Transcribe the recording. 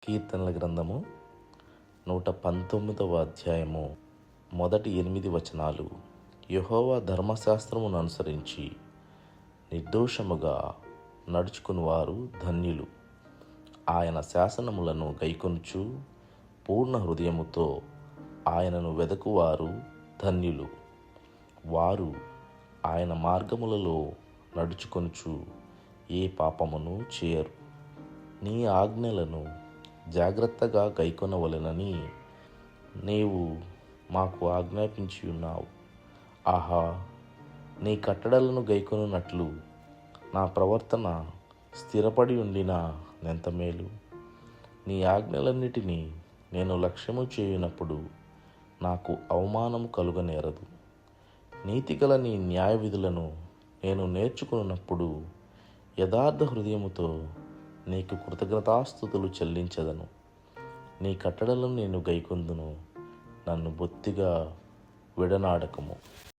కీర్తనల గ్రంథము 119వ అధ్యాయము మొదటి 8 వచనాలు. యెహోవా ధర్మశాస్త్రమును అనుసరించి నిర్దోషముగా నడుచుకుని వారు ధన్యులు. ఆయన శాసనములను గైకొనుచు పూర్ణ హృదయముతో ఆయనను వెదకువారు ధన్యులు. వారు ఆయన మార్గములలో నడుచుకొనుచు ఏ పాపమును చేయరు. నీ ఆజ్ఞలను జాగ్రత్తగా గైకొనవలెనని నీవు మాకు ఆజ్ఞాపించి ఉన్నావు. ఆహా, నీ కట్టడలను గైకొనున్నట్లు నా ప్రవర్తన స్థిరపడి ఉండినా ఎంత మేలు. నీ ఆజ్ఞలన్నిటినీ నేను లక్ష్యము చేయునప్పుడు నాకు అవమానము కలుగనేరదు. నీతిగల నీ న్యాయ విధులను నేను నేర్చుకున్నప్పుడు యథార్థ హృదయముతో నీకు కృతజ్ఞతాస్తుతులు చెల్లించెదను. నీ కట్టడలను నేను గైకొందును. నన్ను బొత్తిగా విడనాడకము.